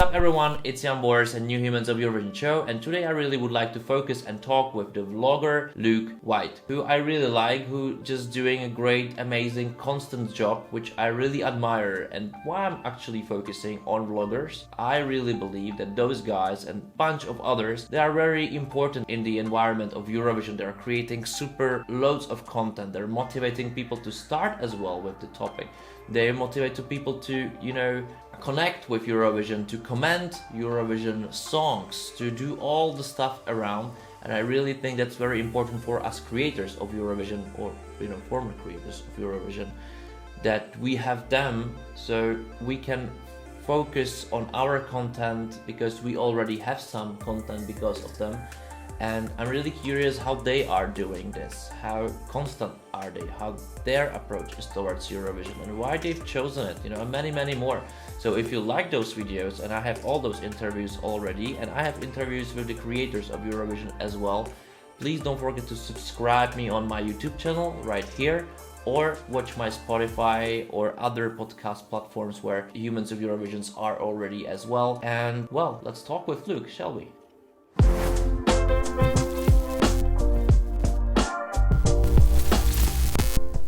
up everyone, it's Jan Boers and New Humans of Eurovision show, and today I really would like to focus and talk with the vlogger Luke White, who I really like, who just doing a great, amazing, constant job, which I really admire. And why I'm actually focusing on vloggers, I really believe that those guys and a bunch of others, they are very important in the environment of Eurovision. They're creating super loads of content, they're motivating people to start as well with the topic. They motivate people to, connect with Eurovision, to comment Eurovision songs, to do all the stuff around. And I really think that's very important for us creators of Eurovision, or former creators of Eurovision, that we have them so we can focus on our content, because we already have some content because of them. And I'm really curious how they are doing this, how constant are they, how their approach is towards Eurovision, and why they've chosen it, and many more. So if you like those videos, and I have all those interviews already, and I have interviews with the creators of Eurovision as well, please don't forget to subscribe me on my YouTube channel right here, or watch my Spotify or other podcast platforms where Humans of Eurovisions are already as well. And well, let's talk with Luke, shall we?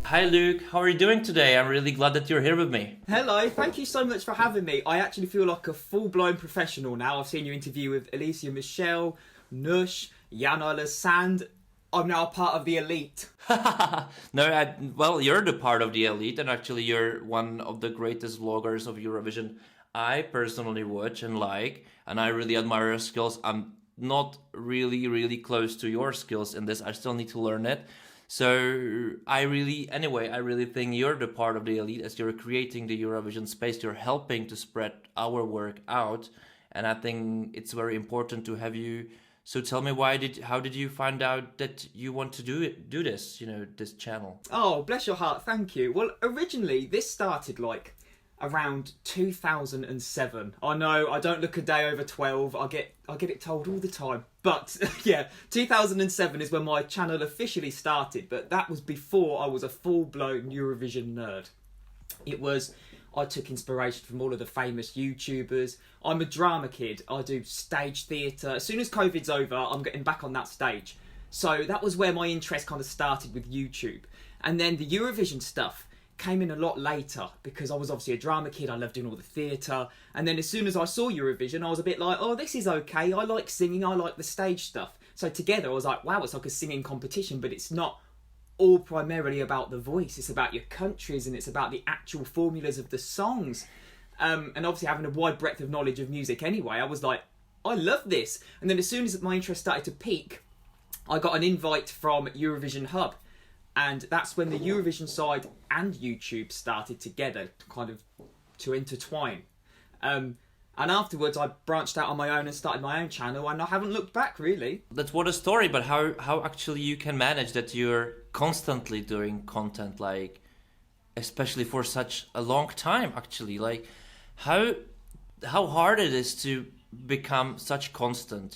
Hi Luke, how are you doing today? I'm really glad that you're here with me. Hello, thank you so much for having me. I actually feel like a full-blown professional now. I've seen your interview with Alesia Michelle, Nush, Jan Sand. I'm now part of the elite. Well, you're the part of the elite, and actually you're one of the greatest vloggers of Eurovision I personally watch and like, and I really admire your skills. I'm not really close to your skills in this. I still need to learn it. So I really think you're the part of the elite, as you're creating the Eurovision space. You're helping to spread our work out, and I think it's very important to have you. So tell me, how did you find out that you want to do this, this channel? Oh, bless your heart, thank you. Well, originally this started like around 2007. I know I don't look a day over 12. I get it told all the time. But yeah, 2007 is when my channel officially started. But that was before I was a full-blown Eurovision nerd. I took inspiration from all of the famous YouTubers. I'm a drama kid. I do stage theatre. As soon as COVID's over, I'm getting back on that stage. So that was where my interest kind of started with YouTube. And then the Eurovision stuff came in a lot later, because I was obviously a drama kid. I loved doing all the theatre. And then as soon as I saw Eurovision, I was a bit like, oh, this is okay. I like singing. I like the stage stuff. So together I was like, wow, it's like a singing competition, but it's not all primarily about the voice. It's about your countries, and it's about the actual formulas of the songs. And obviously having a wide breadth of knowledge of music anyway, I was like, I love this. And then as soon as my interest started to peak, I got an invite from Eurovision Hub. And that's when the Eurovision side and YouTube started together to intertwine. And afterwards I branched out on my own and started my own channel, and I haven't looked back really. That's what a story, but how actually you can manage that you're constantly doing content, like especially for such a long time actually, like how hard it is to become such constant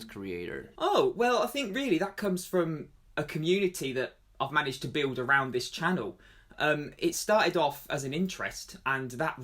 creator. Oh, well, I think really that comes from a community that I've managed to build around this channel. It started off as an interest, and that,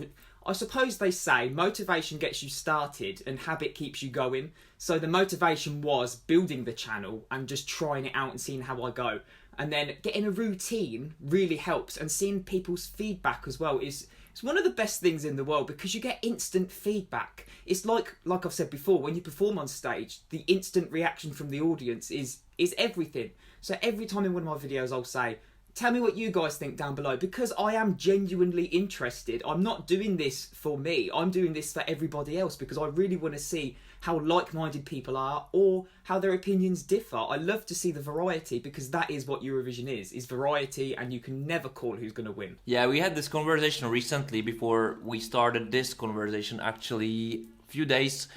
I suppose they say, motivation gets you started and habit keeps you going. So the motivation was building the channel and just trying it out and seeing how I go. And then getting a routine really helps, and seeing people's feedback as well is it's one of the best things in the world, because you get instant feedback. It's like I've said before, when you perform on stage, the instant reaction from the audience is everything. So every time in one of my videos I'll say, tell me what you guys think down below, because I am genuinely interested. I'm not doing this for me, I'm doing this for everybody else, because I really want to see how like-minded people are, or how their opinions differ. I love to see the variety, because that is what Eurovision is variety, and you can never call who's going to win. Yeah, we had this conversation recently before we started this conversation, actually a few days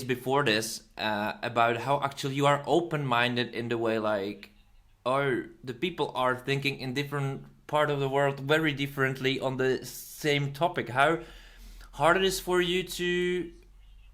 before this, about how actually you are open-minded in the way, like, the people are thinking in different part of the world very differently on the same topic. How hard it is for you to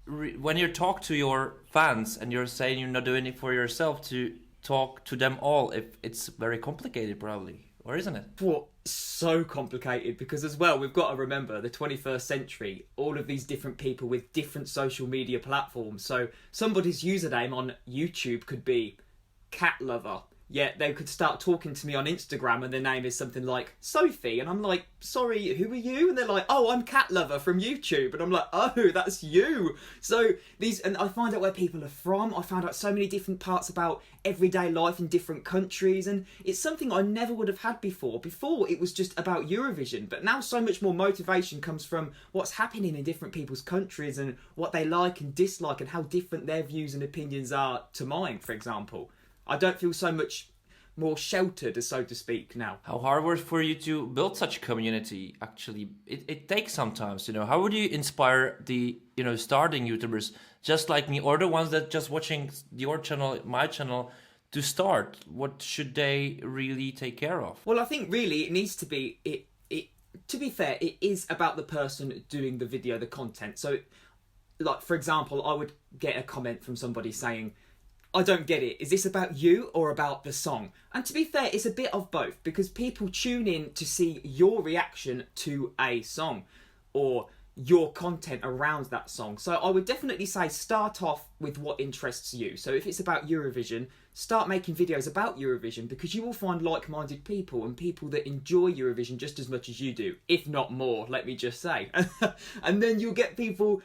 when you talk to your fans and you're saying you're not doing it for yourself, to talk to them all, if it's very complicated probably, or isn't it? What? So complicated, because as well, we've got to remember the 21st century, all of these different people with different social media platforms. So somebody's username on YouTube could be cat lover, yet they could start talking to me on Instagram and their name is something like Sophie, and I'm like, sorry, who are you? And they're like, oh, I'm cat lover from YouTube, and I'm like, oh, that's you. So these, and I find out where people are from. I found out so many different parts about everyday life in different countries, and it's something I never would have had before. Before it was just about Eurovision, but now so much more motivation comes from what's happening in different people's countries and what they like and dislike and how different their views and opinions are to mine, for example. I don't feel so much more sheltered, so to speak, now. How hard was it for you to build such a community? Actually, it takes sometimes, you know. How would you inspire the, you know, starting YouTubers just like me, or the ones that just watching your channel, my channel, to start? What should they really take care of? Well, I think really it needs to be, to be fair, it is about the person doing the video, the content. So, like, for example, I would get a comment from somebody saying, I don't get it. Is this about you or about the song? And to be fair, it's a bit of both, because people tune in to see your reaction to a song or your content around that song. So I would definitely say start off with what interests you. So if it's about Eurovision, start making videos about Eurovision, because you will find like-minded people and people that enjoy Eurovision just as much as you do, if not more, let me just say. And then you'll get people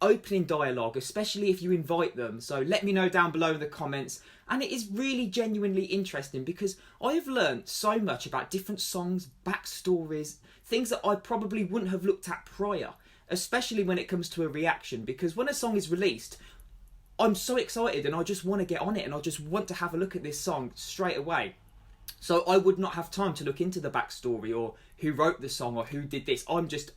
opening dialogue, especially if you invite them. So let me know down below in the comments. And it is really genuinely interesting, because I have learned so much about different songs, backstories, things that I probably wouldn't have looked at prior, especially when it comes to a reaction, because when a song is released, I'm so excited and I just want to get on it and I just want to have a look at this song straight away. So I would not have time to look into the backstory or who wrote the song or who did this. I'm just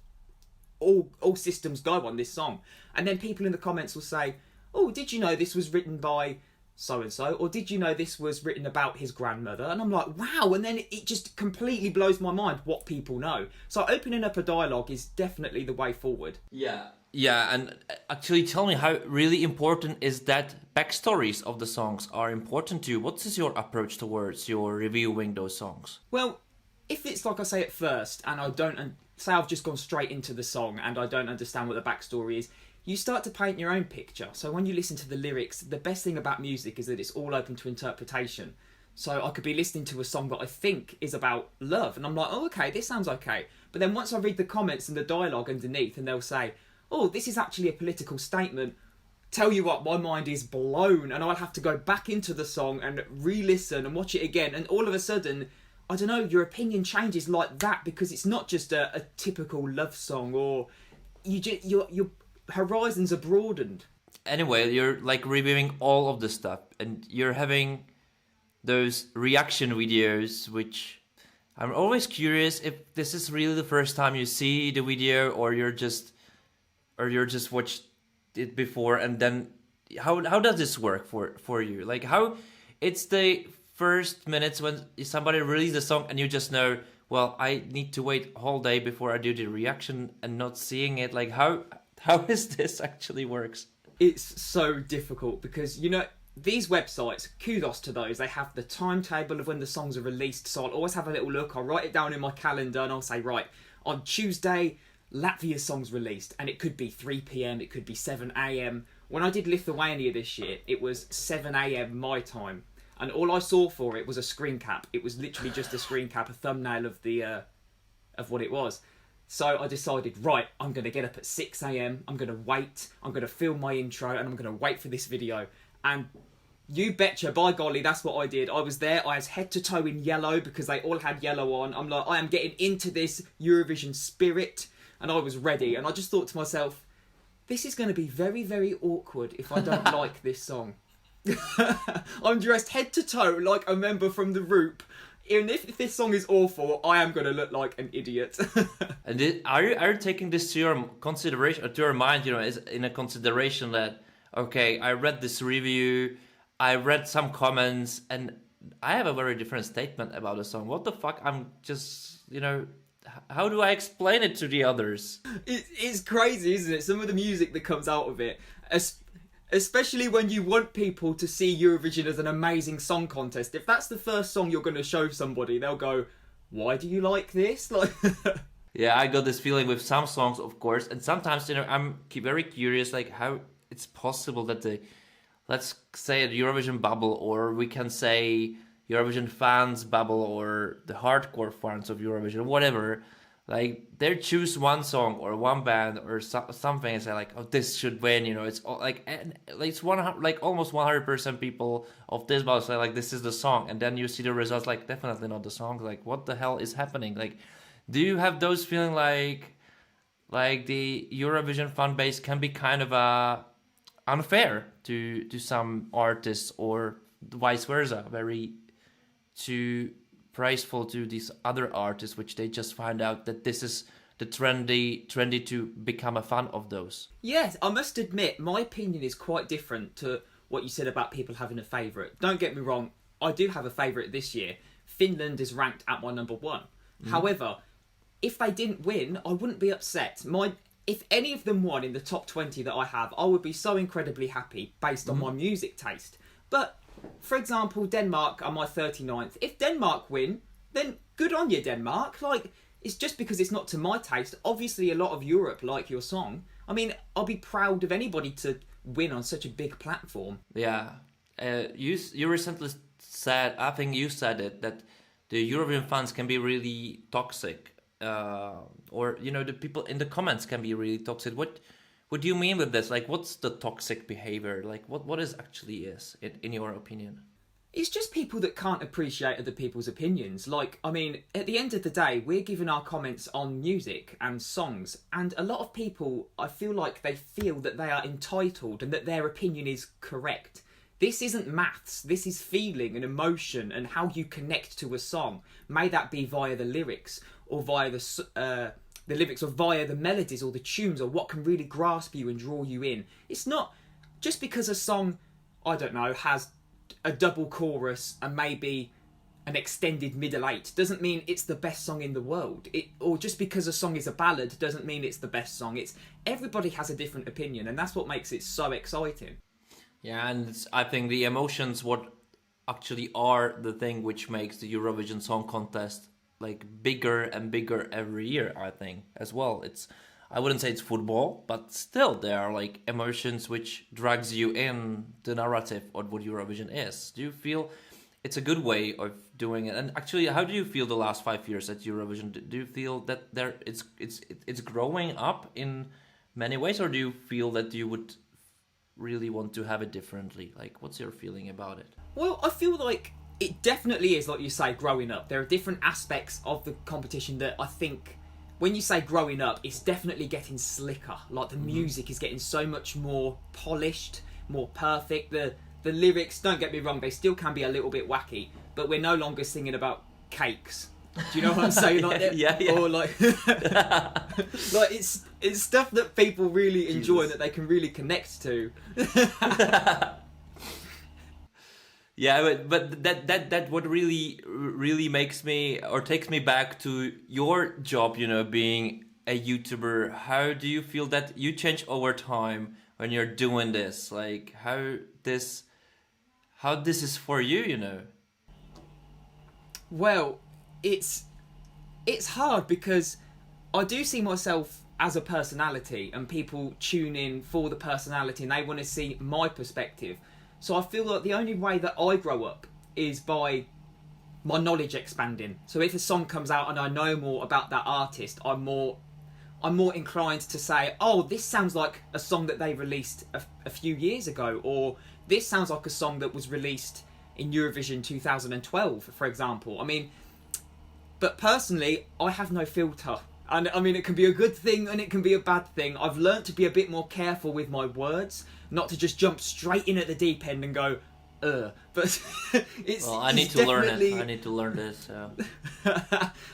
all systems go on this song. And then people in the comments will say, oh, did you know this was written by so-and-so? Or did you know this was written about his grandmother? And I'm like, wow. And then it just completely blows my mind what people know. So opening up a dialogue is definitely the way forward. Yeah. Yeah, and actually tell me, how really important is that backstories of the songs are important to you? What is your approach towards your reviewing those songs? Well, if it's like I say at first and I don't say I've just gone straight into the song and I don't understand what the backstory is, you start to paint your own picture. So when you listen to the lyrics, the best thing about music is that it's all open to interpretation. So I could be listening to a song that I think is about love and I'm like, oh, okay, this sounds okay. But then once I read the comments and the dialogue underneath and they'll say, oh, this is actually a political statement, tell you what, my mind is blown, and I'll have to go back into the song and re-listen and watch it again, and all of a sudden, I don't know, your opinion changes like that, because it's not just a typical love song, or your horizons are broadened. Anyway, you're like reviewing all of the stuff, and you're having those reaction videos, which I'm always curious if this is really the first time you see the video, or you're just watched it before, and then how does this work for you? Like, how it's the first minutes when somebody releases a song and you just know, well, I need to wait a whole day before I do the reaction and not seeing it. Like, how is this actually works? It's so difficult, because, you know, these websites, kudos to those, they have the timetable of when the songs are released, so I'll always have a little look, I'll write it down in my calendar and I'll say, right, on Tuesday, Latvia's song's released, and it could be 3 p.m, it could be 7 a.m. When I did Lithuania this year, it was 7 a.m. my time, and all I saw for it was a screen cap. It was literally just a screen cap, a thumbnail of the of what it was. So I decided, right, I'm going to get up at 6 a.m, I'm going to wait, I'm going to film my intro, and I'm going to wait for this video. And you betcha, by golly, that's what I did. I was there, I was head to toe in yellow, because they all had yellow on. I'm like, I am getting into this Eurovision spirit. And I was ready, and I just thought to myself, this is going to be very, very awkward if I don't like this song. I'm dressed head to toe like a member from the Roop. And if this song is awful, I am going to look like an idiot. And are you taking this to your consideration, or to your mind, you know, as in a consideration that, okay, I read this review, I read some comments, and I have a very different statement about the song. What the fuck? I'm just, you know, how do I explain it to the others? It's crazy, isn't it? Some of the music that comes out of it, especially when you want people to see Eurovision as an amazing song contest. If that's the first song you're going to show somebody, they'll go, why do you like this? Like, Yeah, I got this feeling with some songs, of course, and sometimes, you know, I'm very curious, like how it's possible that the, let's say, the Eurovision bubble, or we can say Eurovision fans bubble, or the hardcore fans of Eurovision, whatever, like they choose one song or one band or something and say like, oh, this should win, you know. It's all, like, and it's almost 100% people of this bubble say like, this is the song, and then you see the results, like definitely not the song. Like, what the hell is happening? Like, do you have those feeling like the Eurovision fan base can be kind of unfair to some artists, or vice versa, very too praiseful to these other artists, which they just find out that this is the trendy to become a fan of those? yes, I must admit, my opinion is quite different to what you said about people having a favourite. Don't get me wrong, I do have a favourite this year. Finland is ranked at my number one. However, if they didn't win, I wouldn't be upset. If any of them won in the top 20 that I have, I would be so incredibly happy based on my music taste. But, for example, Denmark are my 39th. If Denmark win, then good on you, Denmark. Like, it's just because it's not to my taste. Obviously, a lot of Europe like your song. I mean, I'll be proud of anybody to win on such a big platform. Yeah, you recently said, I think you said it, that the Eurovision fans can be really toxic. Or, you know, the people in the comments can be really toxic. What do you mean with this? Like, what's the toxic behavior? Like, what is actually is, in your opinion? It's just people that can't appreciate other people's opinions. Like, I mean, at the end of the day, we're giving our comments on music and songs, and a lot of people, I feel like they feel that they are entitled and that their opinion is correct. This isn't maths, this is feeling and emotion and how you connect to a song. May that be via the lyrics, or via the lyrics, or via the melodies or the tunes, or what can really grasp you and draw you in. It's not just because a song, I don't know, has a double chorus and maybe an extended middle eight doesn't mean it's the best song in the world. Or just because a song is a ballad doesn't mean it's the best song. Everybody has a different opinion, and that's what makes it so exciting. Yeah, and I think the emotions, what actually are the thing which makes the Eurovision Song Contest like bigger and bigger every year, I think, as well. I wouldn't say it's football, but still there are like emotions which drags you in the narrative of what Eurovision is. Do you feel it's a good way of doing it? And actually, how do you feel the last 5 years at Eurovision? Do you feel that it's growing up in many ways, or do you feel that you would really want to have it differently? Like, what's your feeling about it? Well, I feel like it definitely is, like you say, growing up. There are different aspects of the competition that I think, when you say growing up, it's definitely getting slicker. Like, the music is getting so much more polished, more perfect. The lyrics, don't get me wrong, they still can be a little bit wacky, but we're no longer singing about cakes. Do you know what I'm saying? Like, yeah. Or like, like it's stuff that people really enjoy and that they can really connect to. Yeah, but that what really makes me, or takes me back to your job, you know, being a YouTuber. How do you feel that you change over time when you're doing this? Like, how this is for you, you know? Well, it's hard because I do see myself as a personality, and people tune in for the personality and they want to see my perspective. So I feel like the only way that I grow up is by my knowledge expanding. So if a song comes out and I know more about that artist, I'm more inclined to say, oh, this sounds like a song that they released a few years ago, or this sounds like a song that was released in Eurovision 2012, for example. I mean, but personally, I have no filter. And I mean, it can be a good thing and it can be a bad thing. I've learnt to be a bit more careful with my words, not to just jump straight in at the deep end and go, But it's. Well, I need to learn it. I need to learn this. So.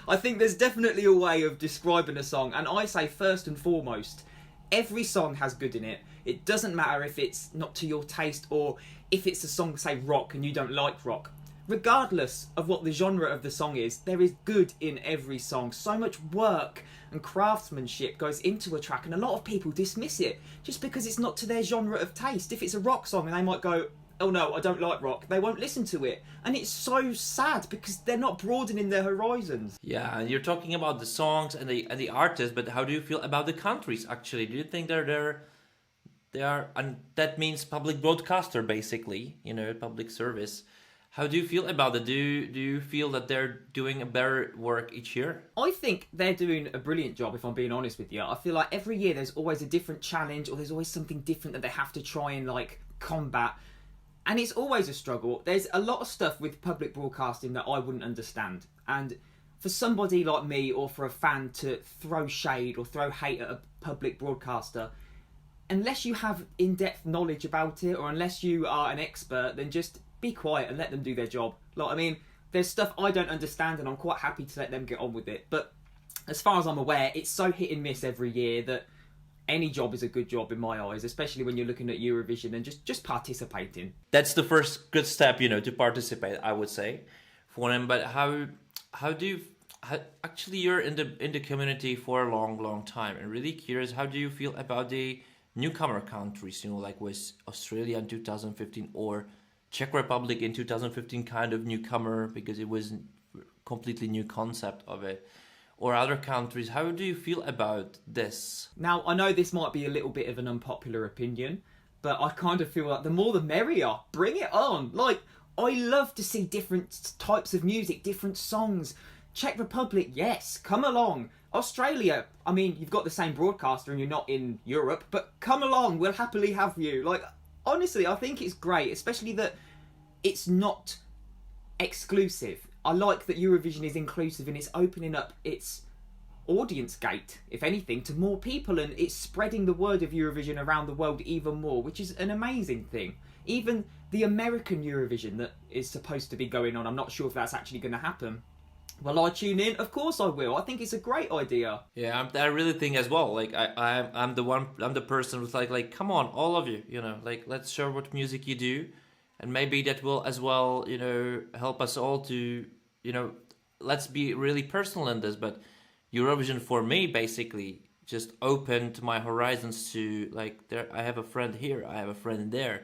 I think there's definitely a way of describing a song, and I say first and foremost, every song has good in it. It doesn't matter if it's not to your taste or if it's a song, say, rock, and you don't like rock. Regardless of what the genre of the song is, there is good in every song. So much work and craftsmanship goes into a track, and a lot of people dismiss it just because it's not to their genre of taste. If it's a rock song, and they might go, oh no, I don't like rock, they won't listen to it. And it's so sad because they're not broadening their horizons. Yeah, you're talking about the songs and the artists, but how do you feel about the countries actually? Do you think they are, and that means public broadcaster basically, you know, public service. How do you feel about it? Do you feel that they're doing a better work each year? I think they're doing a brilliant job, if I'm being honest with you. I feel like every year there's always a different challenge, or there's always something different that they have to try and like combat. And it's always a struggle. There's a lot of stuff with public broadcasting that I wouldn't understand. And for somebody like me, or for a fan to throw shade or throw hate at a public broadcaster, unless you have in-depth knowledge about it, or unless you are an expert, then just be quiet and let them do their job. Like, I mean, there's stuff I don't understand and I'm quite happy to let them get on with it. But as far as I'm aware, it's so hit and miss every year that any job is a good job in my eyes, especially when you're looking at Eurovision and just participating. That's the first good step, you know, to participate, I would say, for them. But how actually, you're in the community for a long time, and really curious, how do you feel about the newcomer countries, you know, like with Australia in 2015 or Czech Republic in 2015, kind of newcomer because it was a completely new concept of it, or other countries? How do you feel about this? Now, I know this might be a little bit of an unpopular opinion, but I kind of feel like the more the merrier. Bring it on. Like, I love to see different types of music, different songs. Czech Republic, yes, come along. Australia, I mean, you've got the same broadcaster and you're not in Europe, but come along, we'll happily have you. Like, honestly, I think it's great, especially that it's not exclusive. I like that Eurovision is inclusive and it's opening up its audience gate, if anything, to more people, and it's spreading the word of Eurovision around the world even more, which is an amazing thing. Even the American Eurovision that is supposed to be going on, I'm not sure if that's actually going to happen. Will I tune in? Of course I will. I think it's a great idea. Yeah, I really think as well. Like I'm the person who's like, come on, all of you, you know, like let's show what music you do, and maybe that will as well, you know, help us all to, you know, let's be really personal in this. But Eurovision for me basically just opened my horizons to, like, there I have a friend here, I have a friend there.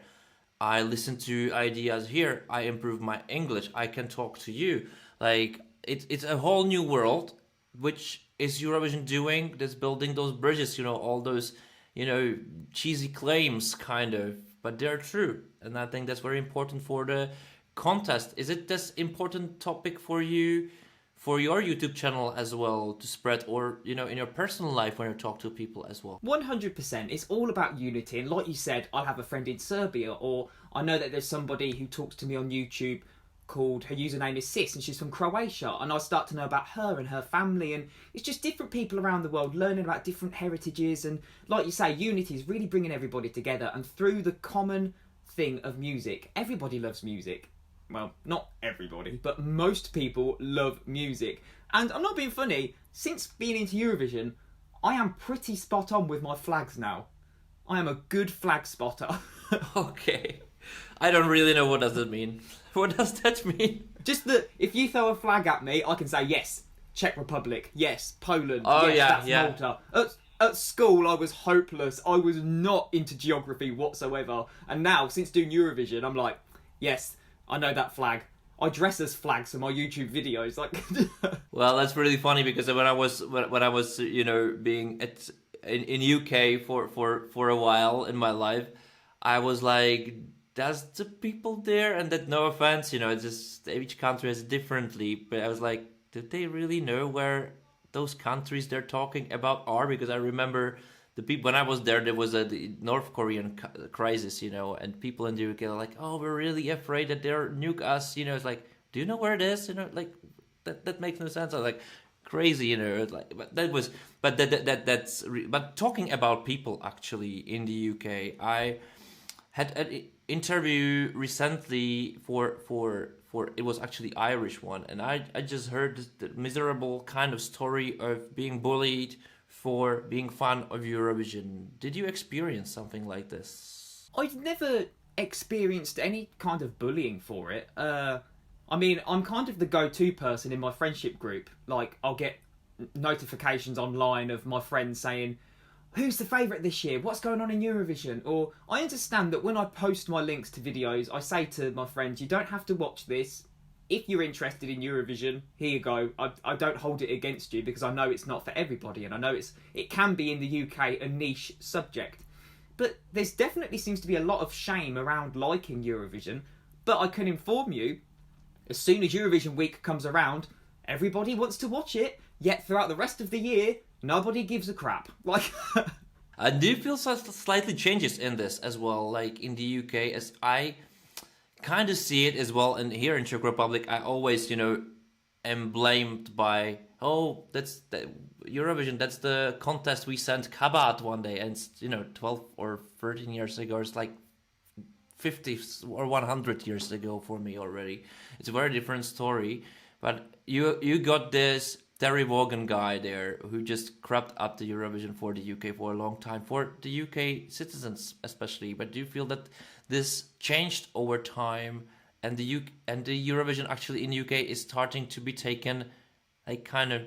I listen to ideas here. I improve my English. I can talk to you. Like, it's a whole new world, which is Eurovision doing. That's building those bridges, you know, all those, you know, cheesy claims kind of, but they're true. And I think that's very important for the contest. Is it this important topic for you, for your YouTube channel as well, to spread, or, you know, in your personal life when you talk to people as well? 100%. It's all about unity. And like you said, I'll have a friend in Serbia, or I know that there's somebody who talks to me on YouTube called, her username is Sis, and she's from Croatia, and I start to know about her and her family, and it's just different people around the world learning about different heritages. And like you say, unity is really bringing everybody together, and through the common thing of music. Everybody loves music. Well, not everybody, but most people love music. And I'm not being funny, since being into Eurovision, I am pretty spot on with my flags now. I am a good flag spotter. Okay. I don't really know what does that mean. What does that mean? Just that if you throw a flag at me, I can say yes, Czech Republic, yes, Poland, oh, yes, yeah, that's yeah. Malta. At school, I was hopeless. I was not into geography whatsoever. And now, since doing Eurovision, I'm like, yes, I know that flag. I dress as flags for my YouTube videos. Like, well, that's really funny because when I was you know, being in UK for a while in my life, I was like, does the people there, and that, no offense, you know, it's just each country has it differently, but I was like, did they really know where those countries they're talking about are? Because I remember the people when I was there was the North Korean crisis, you know, and people in the UK are like, oh, we're really afraid that they'll nuke us, you know. It's like, do you know where it is? You know, like that makes no sense. I was like, crazy, you know. Like, but talking about people actually in the UK, I had an interview recently for it was actually Irish one, and I just heard the miserable kind of story of being bullied for being fan of Eurovision. Did you experience something like this? I've never experienced any kind of bullying for it. I mean, I'm kind of the go-to person in my friendship group. Like, I'll get notifications online of my friends saying, who's the favourite this year? What's going on in Eurovision? Or I understand that when I post my links to videos, I say to my friends, you don't have to watch this. If you're interested in Eurovision, here you go. I don't hold it against you because I know it's not for everybody, and I know it can be in the UK a niche subject. But there's definitely seems to be a lot of shame around liking Eurovision. But I can inform you, as soon as Eurovision week comes around, everybody wants to watch it, yet throughout the rest of the year, nobody gives a crap. Like, I do feel slightly changes in this as well, like in the UK, as I kind of see it as well. And here in Czech Republic, I always, am blamed by, oh, that's the Eurovision, that's the contest we sent Kabat one day, and 12 or 13 years ago, it's like 50 or 100 years ago for me already. It's a very different story. But you got this Terry Vaughan guy there who just crept up the Eurovision for the UK for a long time, for the UK citizens especially. But do you feel that this changed over time, and the Eurovision actually in UK is starting to be taken like kind of,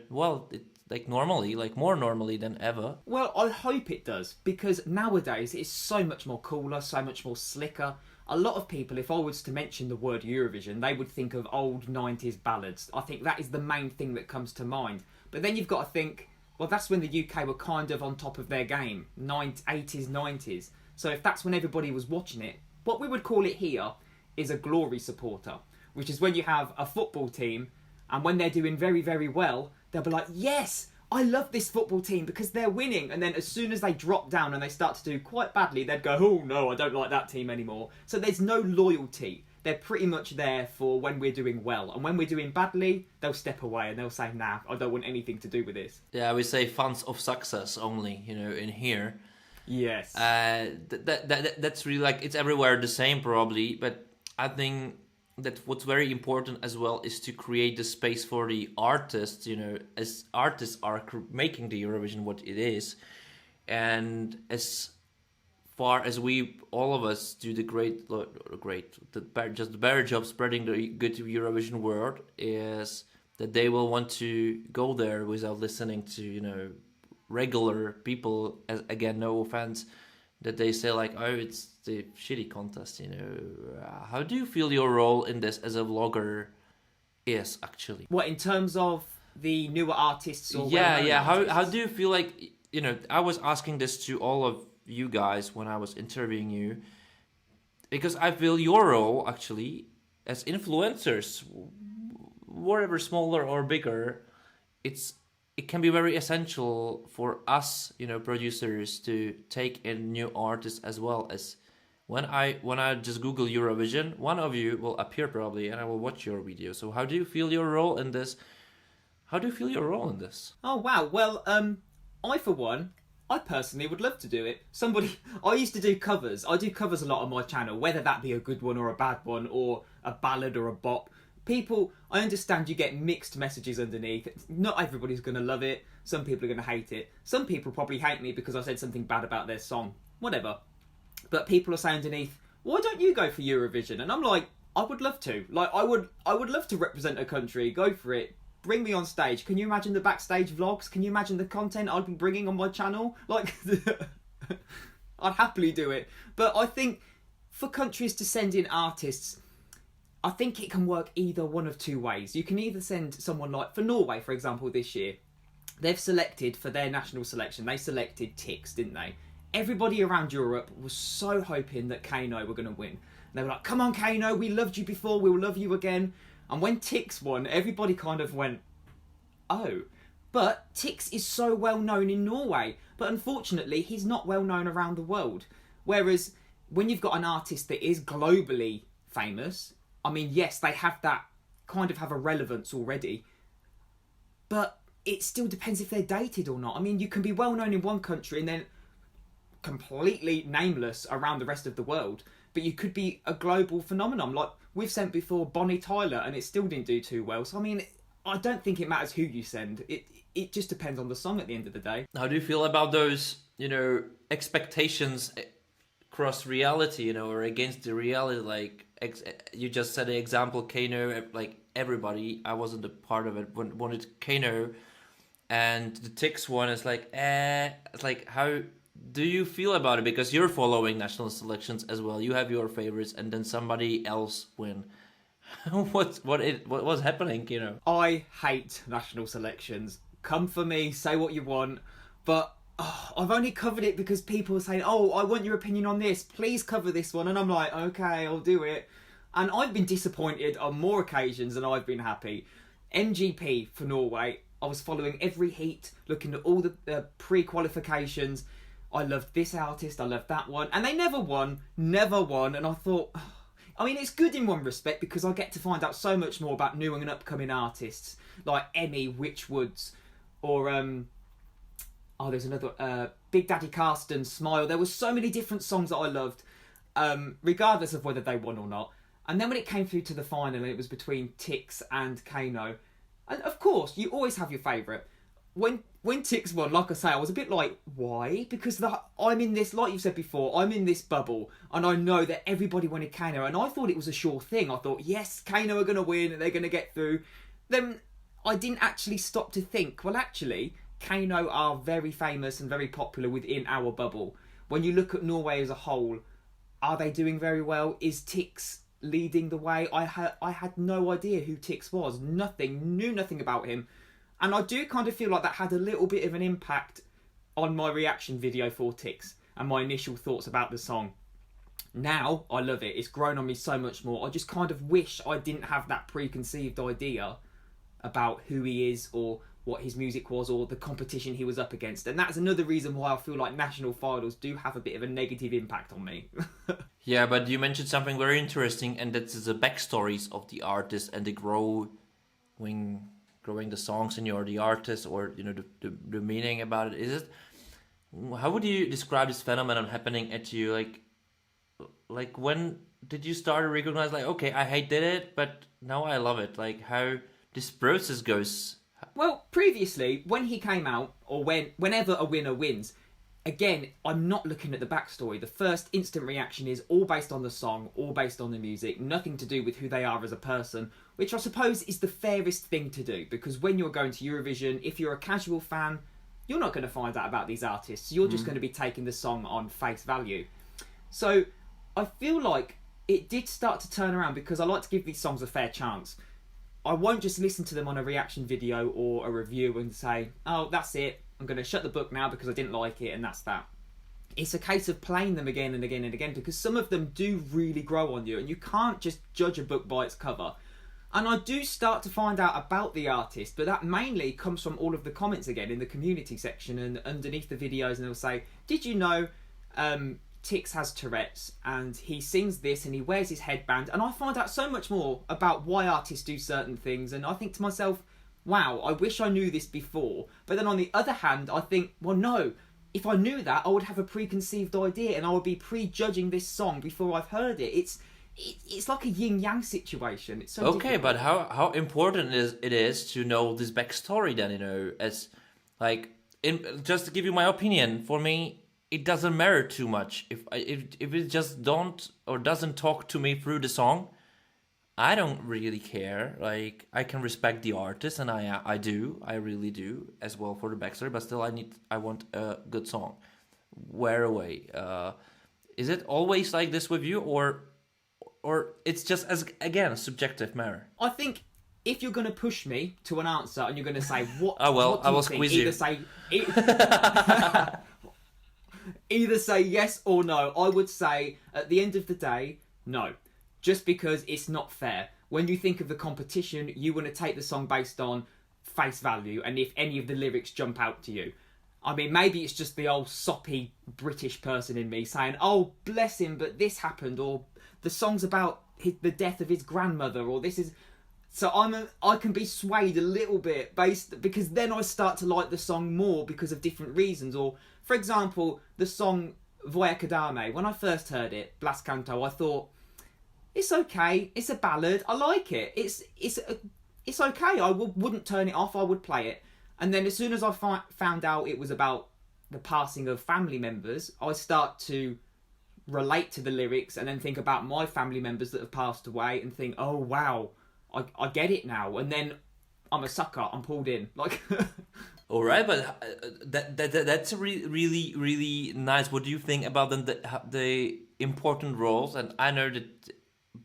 normally, like more normally than ever? Well, I hope it does, because nowadays it's so much more cooler, so much more slicker. A lot of people, if I was to mention the word Eurovision, they would think of old 90s ballads. I think that is the main thing that comes to mind. But then you've got to think, well, that's when the UK were kind of on top of their game, 80s, 90s. So if that's when everybody was watching it, what we would call it here is a glory supporter, which is when you have a football team, and when they're doing very, very well, they'll be like, yes, I love this football team because they're winning. And then as soon as they drop down and they start to do quite badly, they'd go, oh no, I don't like that team anymore. So there's no loyalty. They're pretty much there for when we're doing well. And when we're doing badly, they'll step away and they'll say, nah, I don't want anything to do with this. Yeah, we say fans of success only, in here. Yes. That's really like, it's everywhere the same probably, but I think that what's very important as well is to create the space for the artists, as artists are making the Eurovision what it is. And as far as we, all of us, do the better job spreading the good Eurovision word, is that they will want to go there without listening to, regular people, as, again, no offense, that they say like, oh, it's the shitty contest, How do you feel your role in this as a vlogger is, actually? What, in terms of the newer artists? Or yeah. How do you feel like, I was asking this to all of you guys when I was interviewing you, because I feel your role, actually, as influencers, whatever smaller or bigger, it can be very essential for us, producers, to take in new artists, as well as when I just Google Eurovision, one of you will appear probably, and I will watch your video. So how do you feel your role in this? Oh wow, well, I for one, I personally would love to do it. I used to do covers. I do covers a lot on my channel, whether that be a good one or a bad one, or a ballad or a bop. People, I understand you get mixed messages underneath. Not everybody's going to love it. Some people are going to hate it. Some people probably hate me because I said something bad about their song. Whatever. But people are saying underneath, why don't you go for Eurovision? And I'm like, I would love to. Like, I would love to represent a country. Go for it. Bring me on stage. Can you imagine the backstage vlogs? Can you imagine the content I'd be bringing on my channel? Like, I'd happily do it. But I think for countries to send in artists, I think it can work either one of two ways. You can either send someone like, for Norway, for example, this year, they've selected, for their national selection, they selected Tix, didn't they? Everybody around Europe was so hoping that Kano were going to win. They were like, come on, Kano, we loved you before, we'll love you again. And when Tix won, everybody kind of went, oh. But Tix is so well known in Norway. But unfortunately, he's not well known around the world. Whereas when you've got an artist that is globally famous, I mean, yes, they have a relevance already, but it still depends if they're dated or not. I mean, you can be well known in one country and then completely nameless around the rest of the world, but you could be a global phenomenon. Like we've sent before Bonnie Tyler and it still didn't do too well. So, I mean, I don't think it matters who you send. It just depends on the song at the end of the day. How do you feel about those, expectations cross reality, or against the reality? Like, you just said the example, Kano, like everybody, I wasn't a part of it, wanted Kano and the Tix one is like, it's like, how do you feel about it? Because you're following national selections as well. You have your favorites, and then somebody else win. What was happening? You know, I hate national selections. Come for me, say what you want, but I've only covered it because people are saying, "Oh, I want your opinion on this. Please cover this one," and I'm like, "Okay, I'll do it." And I've been disappointed on more occasions than I've been happy. MGP for Norway. I was following every heat, looking at all the pre-qualifications. I loved this artist, I loved that one, and they never won. And I thought, I mean, it's good in one respect because I get to find out so much more about new and upcoming artists like Emmy Witchwoods, or there's another Big Daddy Carsten, Smile. There were so many different songs that I loved, regardless of whether they won or not. And then when it came through to the final, and it was between Tix and Kano, and of course you always have your favourite. When Tix won, like I say, I was a bit like, why? Because I'm in this, like you've said before, I'm in this bubble, and I know that everybody wanted Kano, and I thought it was a sure thing. I thought, yes, Kano are going to win, and they're going to get through. Then I didn't actually stop to think, well, actually, Kano are very famous and very popular within our bubble. When you look at Norway as a whole, are they doing very well? Is Tix leading the way? I had no idea who Tix was. Knew nothing about him. And I do kind of feel like that had a little bit of an impact on my reaction video for Tix and my initial thoughts about the song. Now, I love it. It's grown on me so much more. I just kind of wish I didn't have that preconceived idea about who he is or what his music was or the competition he was up against. And that's another reason why I feel like national finals do have a bit of a negative impact on me. Yeah, but you mentioned something very interesting, and that's the backstories of the artist and the growing the songs in the artist, or the meaning about it. Is it, how would you describe this phenomenon happening at you? Like when did you start to recognize, like, okay, I hated it, but now I love it? Like how this process goes. Well, previously, when he came out, or whenever a winner wins, again, I'm not looking at the backstory. The first instant reaction is all based on the song, all based on the music, nothing to do with who they are as a person, which I suppose is the fairest thing to do, because when you're going to Eurovision, if you're a casual fan, you're not going to find out about these artists. You're just going to be taking the song on face value. So I feel like it did start to turn around because I like to give these songs a fair chance. I won't just listen to them on a reaction video or a review and say, oh, that's it, I'm going to shut the book now because I didn't like it and that's that. It's a case of playing them again and again and again, because some of them do really grow on you and you can't just judge a book by its cover. And I do start to find out about the artist, but that mainly comes from all of the comments again in the community section and underneath the videos, and they'll say, did you know Tix has Tourette's and he sings this and he wears his headband? And I find out so much more about why artists do certain things, and I think to myself, wow, I wish I knew this before. But then on the other hand, I think, well, no, if I knew that, I would have a preconceived idea and I would be prejudging this song before I've heard it. It's like a yin-yang situation. It's so okay, difficult. but how important it is to know this backstory then, as like, just to give you my opinion, for me, it doesn't matter too much. If it just doesn't talk to me through the song, I don't really care. Like, I can respect the artist, and I really do as well for the backstory. But still, I want a good song. Where away? Is it always like this with you, or it's just as again a subjective matter? I think if you're going to push me to an answer and you're going to say what, oh well, what do I will you think? squeeze you. Either say yes or no. I would say at the end of the day, no. Just because it's not fair. When you think of the competition, you want to take the song based on face value and if any of the lyrics jump out to you. I mean, maybe it's just the old soppy British person in me saying, oh, bless him, but this happened, or the song's about the death of his grandmother, or this is... So I can be swayed a little bit because then I start to like the song more because of different reasons. Or, for example, the song Voja Kadame. When I first heard it, Blas Canto, I thought, it's okay. It's a ballad. I like it. It's okay. I wouldn't turn it off. I would play it. And then as soon as I found out it was about the passing of family members, I start to relate to the lyrics and then think about my family members that have passed away and think, oh, wow, I get it now. And then I'm a sucker. I'm pulled in. Like, All right, but that's really really nice. What do you think about the important roles? And I know that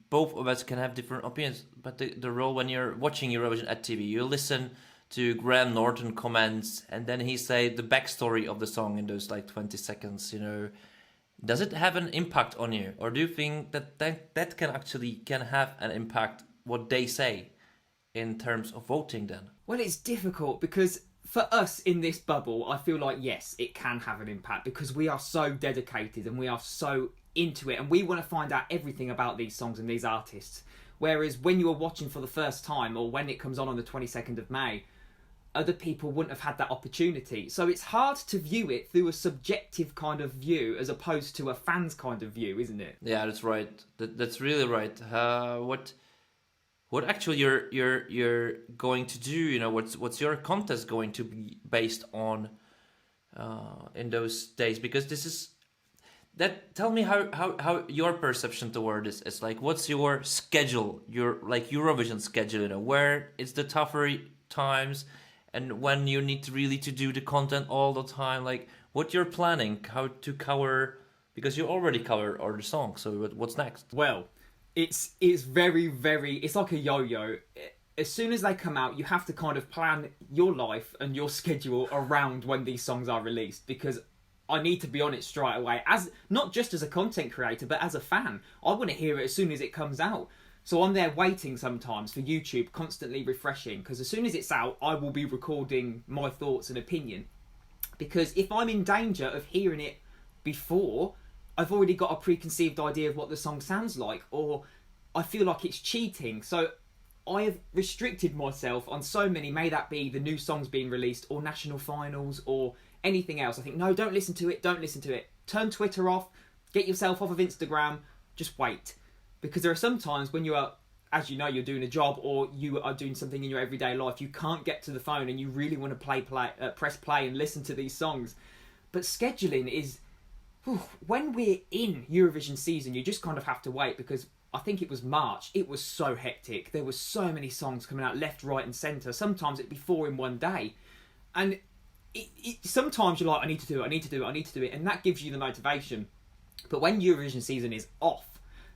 both of us can have different opinions, but the role when you're watching Eurovision at TV, you listen to Graham Norton comments, and then he say the backstory of the song in those like 20 seconds. You know, does it have an impact on you, or do you think that can have an impact what they say in terms of voting then? well, it's difficult because for us in this bubble, I feel like, yes, it can have an impact because we are so dedicated and we are so into it and we want to find out everything about these songs and these artists. Whereas when you are watching for the first time or when it comes on the 22nd of May, other people wouldn't have had that opportunity. So it's hard to view it through a subjective kind of view as opposed to a fan's kind of view, isn't it? Yeah, that's right. That's really right. What actually you're going to do? You know, what's your contest going to be based on in those days? Because this is that. Tell me how your perception toward this is like. What's your schedule? Your like Eurovision schedule? You know, where it's the tougher times, and when you need to really to do the content all the time. Like what you're planning, how to cover, because you already covered all the songs. So what's next? Well, it's very, very, it's like a yo-yo. As soon as they come out, you have to kind of plan your life and your schedule around when these songs are released, because I need to be on it straight away, as not just as a content creator, but as a fan. I want to hear it as soon as it comes out. So I'm there waiting sometimes for YouTube, constantly refreshing, because as soon as it's out, I will be recording my thoughts and opinion. Because if I'm in danger of hearing it before, I've already got a preconceived idea of what the song sounds like, or I feel like it's cheating. So I have restricted myself on so many, may that be the new songs being released or national finals or anything else. I think, no, don't listen to it, don't listen to it. Turn Twitter off, get yourself off of Instagram, just wait. Because there are some times when you are, as you know, you're doing a job or you are doing something in your everyday life, you can't get to the phone and you really want to press play and listen to these songs. But scheduling is, when we're in Eurovision season, you just kind of have to wait, because I think it was March, it was so hectic. There were so many songs coming out left, right and centre. Sometimes it'd be 4 in one day. And sometimes you're like, I need to do it. And that gives you the motivation. But when Eurovision season is off,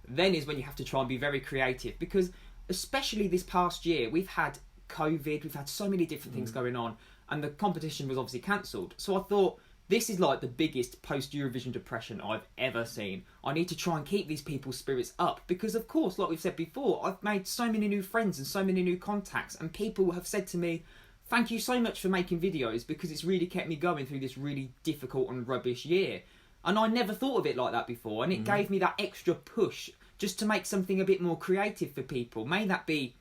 then is when you have to try and be very creative. Because especially this past year, we've had COVID, we've had so many different things going on. And the competition was obviously cancelled. So I thought, this is like the biggest post-Eurovision depression I've ever seen. I need to try and keep these people's spirits up because, of course, like we've said before, I've made so many new friends and so many new contacts, and people have said to me, thank you so much for making videos because it's really kept me going through this really difficult and rubbish year. And I never thought of it like that before, and it gave me that extra push just to make something a bit more creative for people. May that be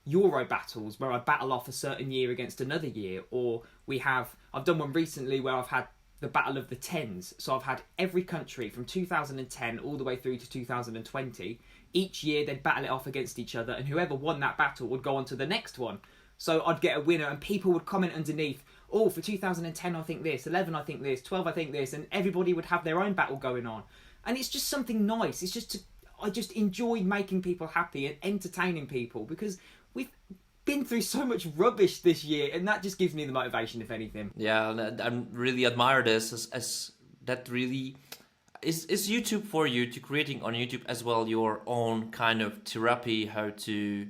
Euro battles where I battle off a certain year against another year, or I've done one recently where I've had the Battle of the Tens. So I've had every country from 2010 all the way through to 2020. Each year they'd battle it off against each other, and whoever won that battle would go on to the next one. So I'd get a winner, and people would comment underneath, oh, for 2010 I think this, 11 I think this, 12 I think this, and everybody would have their own battle going on. And it's just something nice. I just enjoy making people happy and entertaining people, because we've been through so much rubbish this year, and that just gives me the motivation, if anything. Yeah, and I really admire this as that really is YouTube for you, to creating on YouTube as well your own kind of therapy, how to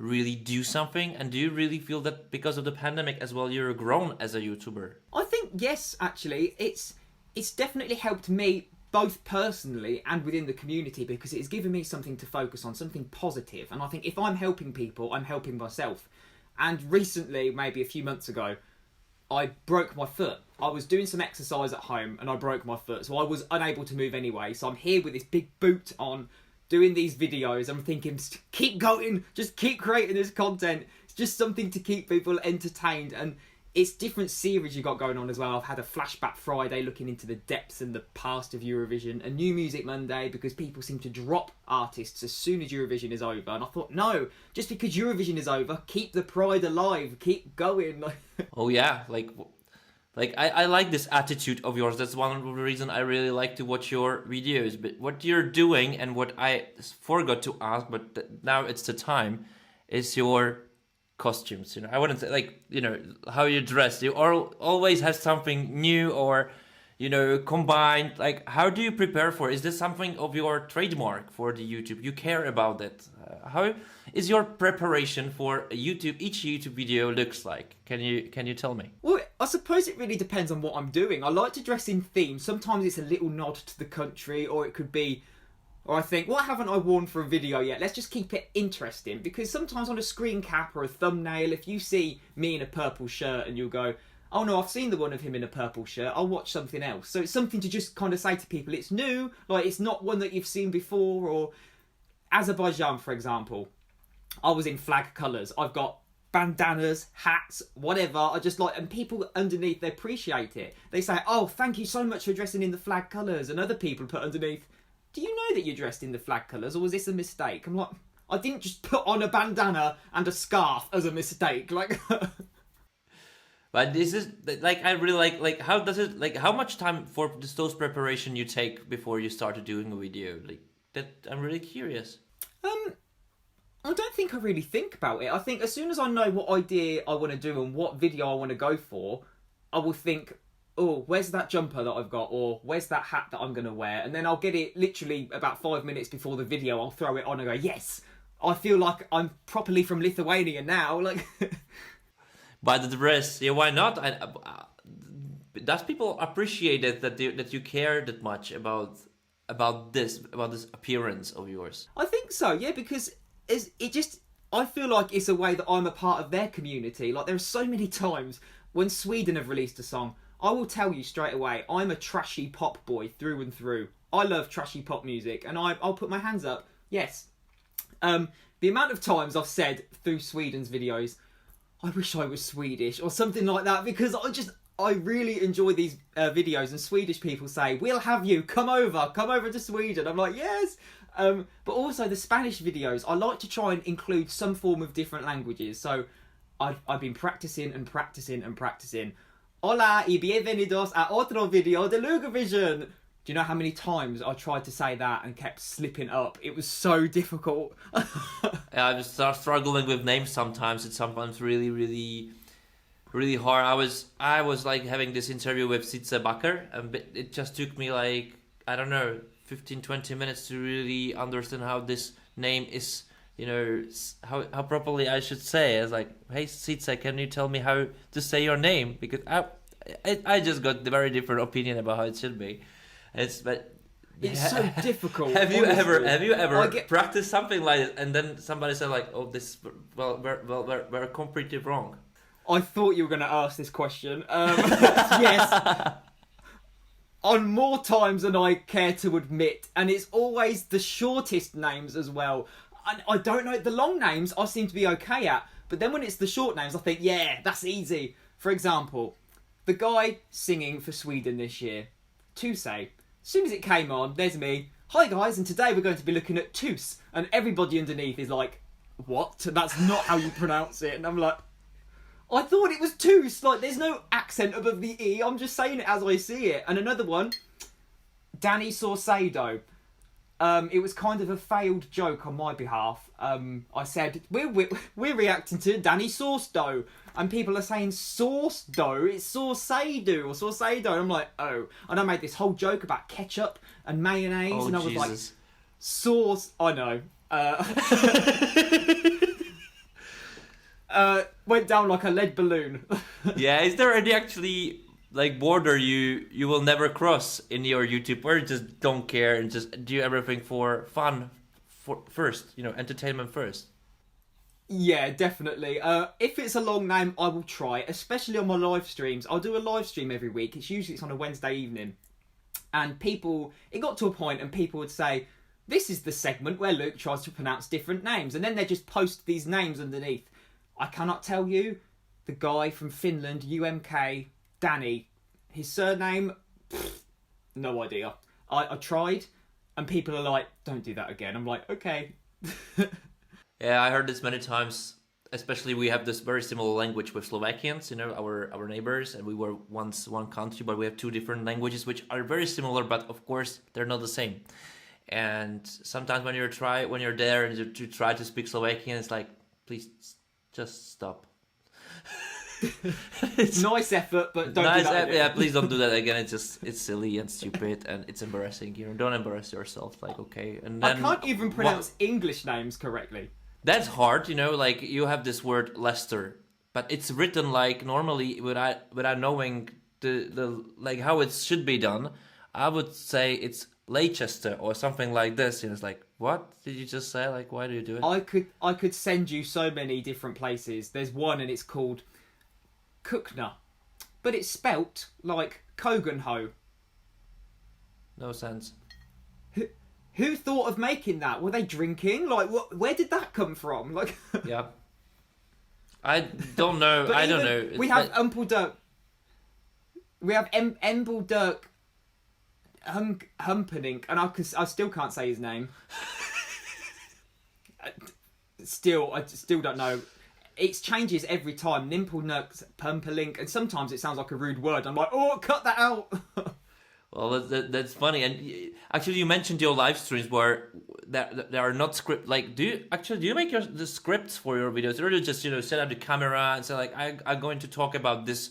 really do something. And do you really feel that because of the pandemic as well you're grown as a YouTuber? I think yes, actually. It's definitely helped me both personally and within the community, because it's given me something to focus on, something positive. And I think if I'm helping people, I'm helping myself. And recently, maybe a few months ago, I broke my foot. I was doing some exercise at home and I broke my foot, so I was unable to move anyway. So I'm here with this big boot on, doing these videos. I'm thinking, keep going, just keep creating this content. It's just something to keep people entertained. And it's different series you got going on as well. I've had a Flashback Friday looking into the depths and the past of Eurovision, a New Music Monday because people seem to drop artists as soon as Eurovision is over. And I thought, no, just because Eurovision is over, keep the pride alive, keep going. Oh yeah, like I like this attitude of yours. That's one of the reasons I really like to watch your videos. But what you're doing, and what I forgot to ask, but now it's the time, is your costumes. You know, I wouldn't say like, you know, how you dress. You always have something new or, you know, combined. Like, how do you prepare for it? Is this something of your trademark for the YouTube? You care about it. How is your preparation for a YouTube? Each YouTube video looks like. Can you tell me? Well, I suppose it really depends on what I'm doing. I like to dress in theme. Sometimes it's a little nod to the country, or it could be, or I think, what haven't I worn for a video yet? Let's just keep it interesting. Because sometimes on a screen cap or a thumbnail, if you see me in a purple shirt and you'll go, oh no, I've seen the one of him in a purple shirt, I'll watch something else. So it's something to just kind of say to people, it's new, like it's not one that you've seen before. Or Azerbaijan, for example, I was in flag colours. I've got bandanas, hats, whatever. I just like, and people underneath, they appreciate it. They say, oh, thank you so much for dressing in the flag colours. And other people put underneath, do you know that you're dressed in the flag colours, or was this a mistake? I'm like, I didn't just put on a bandana and a scarf as a mistake. Like... But this is like, I really like how does it, like, how much time for those preparation you take before you started doing a video? Like that, I'm really curious. I don't think I really think about it. I think as soon as I know what idea I want to do and what video I want to go for, I will think, oh, where's that jumper that I've got, or where's that hat that I'm going to wear? And then I'll get it literally about 5 minutes before the video. I'll throw it on and go, yes, I feel like I'm properly from Lithuania now. Like... By the dress, yeah, why not? Does people appreciate it that you care that much about this appearance of yours? I think so, yeah, because I feel like it's a way that I'm a part of their community. Like, there are so many times when Sweden have released a song, I will tell you straight away, I'm a trashy pop boy through and through. I love trashy pop music, and I'll put my hands up. Yes. The amount of times I've said through Sweden's videos, I wish I was Swedish, or something like that, because I really enjoy these videos, and Swedish people say, we'll have you, come over to Sweden. I'm like, yes. But also the Spanish videos, I like to try and include some form of different languages. So I've been practicing. Hola y bienvenidos a otro video de Eurovision. Do you know how many times I tried to say that and kept slipping up? It was so difficult. I just start struggling with names sometimes. It's sometimes really, really, really hard. I was like having this interview with Sitze Bakker, and it just took me like, I don't know, 15-20 minutes to really understand how this name is, you know, how properly I should say it. I was like, hey Sitze, can you tell me how to say your name? Because I just got a very different opinion about how it should be. It's so difficult. Have you ever practiced something like this, and then somebody said like, "Oh, this we're completely wrong." I thought you were going to ask this question. Yes, on more times than I care to admit, and it's always the shortest names as well. I don't know, the long names I seem to be okay at, but then when it's the short names, I think, yeah, that's easy. For example, the guy singing for Sweden this year, Tusse. As soon as it came on, there's me. Hi guys, and today we're going to be looking at Tus. And everybody underneath is like, what? That's not how you pronounce it. And I'm like, I thought it was Tus. Like, there's no accent above the E. I'm just saying it as I see it. And another one, Danny Saucedo. It was kind of a failed joke on my behalf. I said, we're reacting to Danny Sauce Dough. And people are saying sauce dough, it's saucedo or saucedo. And I'm like, oh. And I made this whole joke about ketchup and mayonnaise. Oh, and I was Jesus. like, sauce, I know. Went down like a lead balloon. Yeah, is there any actually like border you will never cross in your YouTube, or you just don't care and just do everything for fun first, you know, entertainment first? Yeah, definitely. If it's a long name, I will try, especially on my live streams. I'll do a live stream every week. It's on a Wednesday evening. And it got to a point and people would say, this is the segment where Luke tries to pronounce different names. And then they just post these names underneath. I cannot tell you, the guy from Finland, UMK, Danny, his surname, no idea. I tried, and people are like, don't do that again. I'm like, okay. Yeah, I heard this many times. Especially we have this very similar language with Slovakians, you know, our neighbors, and we were once one country, but we have two different languages which are very similar, but of course they're not the same. And sometimes when you're there and you try to speak Slovakian, it's like, please Just stop. Nice effort, but don't nice do that again. Yeah, please don't do that again. It's silly and stupid and it's embarrassing. Don't embarrass yourself. Like, okay, and then I can't even pronounce English names correctly. That's hard, like you have this word Leicester, but it's written like normally without knowing the like how it should be done. I would say it's Leicester or something like this. And it's like, what did you just say? Like, why do you do it? I could send you so many different places. There's one and it's called Cookna, but it's spelt like Coganho. No sense. Who thought of making that? Were they drinking? Like, what? Where did that come from? Like, yeah, I don't know. I don't know. We have Umpeldirk. We have Embeldirk Humpenink, and I still can't say his name. I still don't know. It changes every time. Nimpelnurk Pumperlink, and sometimes it sounds like a rude word. I'm like, oh, cut that out. Well, that's funny. And actually, you mentioned your live streams where there are not script. Like, do you make the scripts for your videos, or do you just set up the camera and say like, I'm going to talk about this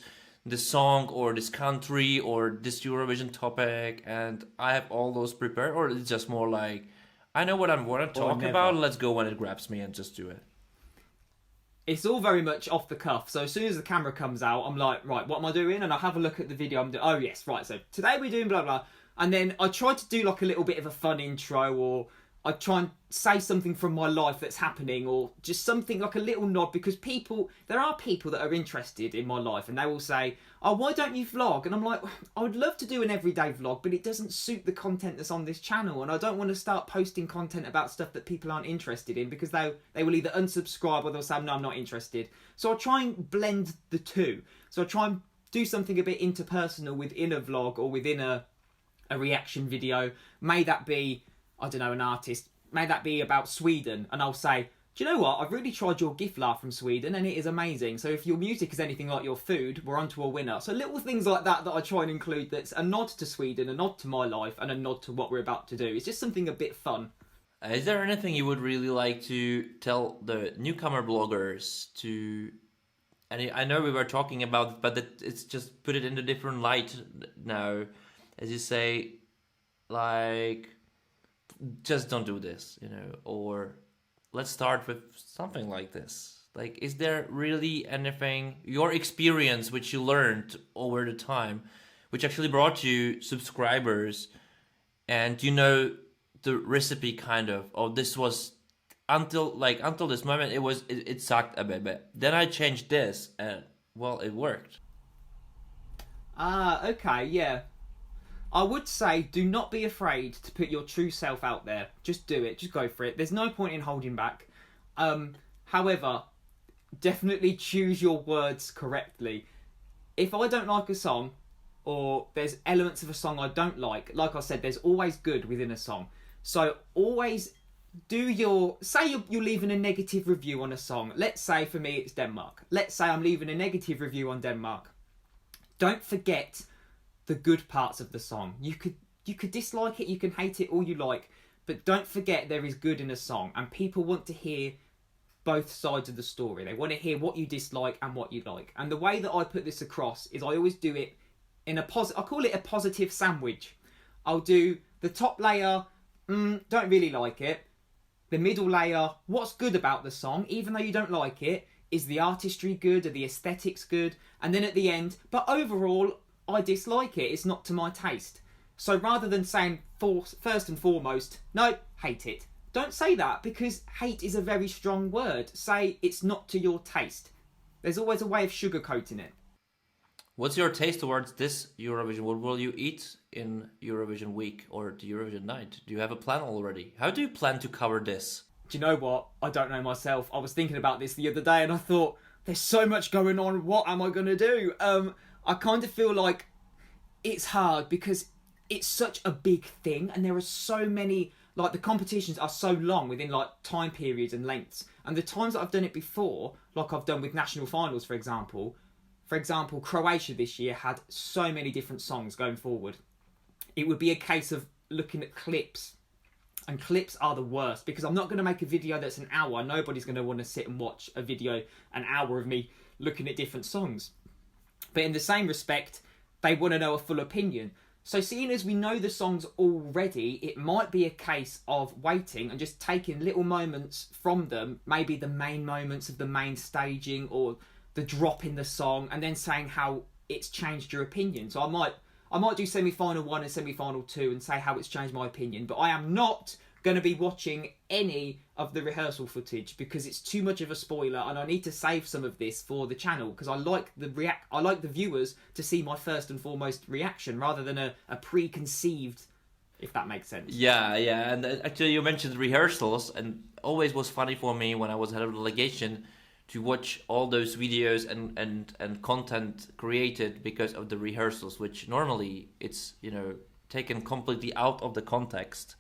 song or this country or this Eurovision topic, and I have all those prepared, or it's just more like, I know what I want to talk about. Let's go when it grabs me and just do it. It's all very much off the cuff. So as soon as the camera comes out, I'm like, right, what am I doing? And I have a look at the video. I'm doing, oh yes, right. So today we're doing blah, blah. And then I try to do like a little bit of a fun intro, or I try and say something from my life that's happening, or just something like a little nod, because there are people that are interested in my life and they will say, oh, why don't you vlog? And I'm like, I would love to do an everyday vlog, but it doesn't suit the content that's on this channel. And I don't want to start posting content about stuff that people aren't interested in, because they will either unsubscribe or they'll say, no, I'm not interested. So I try and blend the two. So I try and do something a bit interpersonal within a vlog or within a reaction video. May that be, I don't know, an artist. May that be about Sweden, and I'll say, do you know what? I've really tried your Giflar from Sweden and it is amazing. So if your music is anything like your food, we're onto a winner. So little things like that I try and include, that's a nod to Sweden, a nod to my life, and a nod to what we're about to do. It's just something a bit fun. Is there anything you would really like to tell the newcomer bloggers to... And I know we were talking about, but it's just put it in a different light now. As you say, like, just don't do this, or let's start with something like this. Like, is there really anything, your experience, which you learned over the time, which actually brought you subscribers, and the recipe kind of this was until this moment it sucked a bit, but then I changed this and well, it worked. Okay, yeah. I would say do not be afraid to put your true self out there. Just do it. Just go for it. There's no point in holding back. However, definitely choose your words correctly. If I don't like a song, or there's elements of a song I don't like I said, there's always good within a song. So always say you're leaving a negative review on a song. Let's say for me it's Denmark. Let's say I'm leaving a negative review on Denmark. Don't forget the good parts of the song. You could dislike it, you can hate it all you like, but don't forget there is good in a song, and people want to hear both sides of the story. They want to hear what you dislike and what you like. And the way that I put this across is I always do it in I call it a positive sandwich. I'll do the top layer, don't really like it. The middle layer, what's good about the song, even though you don't like it. Is the artistry good? Are the aesthetics good? And then at the end, but overall, I dislike it. It's not to my taste. So rather than saying first and foremost, no, hate it. Don't say that, because hate is a very strong word. Say it's not to your taste. There's always a way of sugarcoating it. What's your taste towards this Eurovision? What will you eat in Eurovision week or the Eurovision night? Do you have a plan already? How do you plan to cover this? Do you know what? I don't know myself. I was thinking about this the other day and I thought, there's so much going on. What am I going to do? I kind of feel like it's hard because it's such a big thing, and there are so many, like, the competitions are so long within like time periods and lengths. And the times that I've done it before, like I've done with national finals, for example, Croatia this year had so many different songs going forward. It would be a case of looking at clips And clips are the worst, because I'm not going to make a video that's an hour. Nobody's going to want to sit and watch a video an hour of me looking at different songs. But in the same respect, they want to know a full opinion. So seeing as we know the songs already, it might be a case of waiting and just taking little moments from them, maybe the main moments of the main staging or the drop in the song, and then saying how it's changed your opinion. So I might do semi-final 1 and semi-final 2 and say how it's changed my opinion, but I am not going to be watching any of the rehearsal footage because it's too much of a spoiler, and I need to save some of this for the channel because I like the viewers to see my first and foremost reaction rather than a preconceived, if that makes sense. Yeah, and actually you mentioned rehearsals, and always was funny for me when I was head of delegation to watch all those videos and content created because of the rehearsals, which normally it's, you know, taken completely out of the context,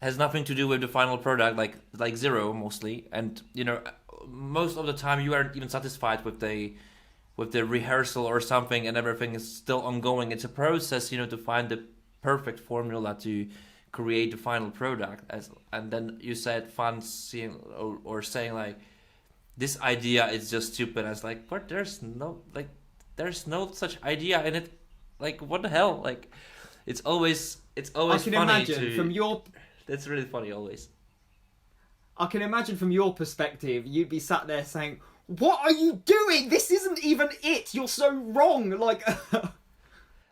has nothing to do with the final product, like zero mostly, and you know, most of the time you aren't even satisfied with the rehearsal or something, and everything is still ongoing. It's a process, you know, to find the perfect formula to create the final product. And then you said fans seeing or saying like, this idea is just stupid. I was like, but there's no such idea in it. Like, what the hell? Like, it's always I can funny imagine from your. That's really funny always. I can imagine from your perspective, you'd be sat there saying, "What are you doing? This isn't even it. You're so wrong." Like,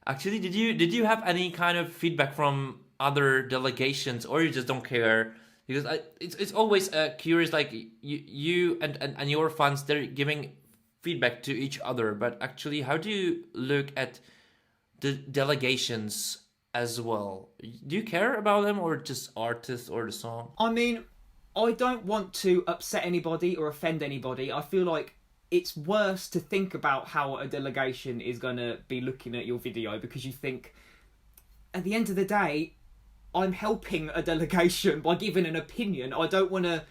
actually, did you have any kind of feedback from other delegations, or you just don't care? Because it's always curious, like you and your fans, they're giving feedback to each other, but actually, how do you look at the delegations as well? Do you care about them, or just artists or the song? I mean, I don't want to upset anybody or offend anybody. I feel like it's worse to think about how a delegation is going to be looking at your video, because you think, at the end of the day, I'm helping a delegation by giving an opinion. I don't want to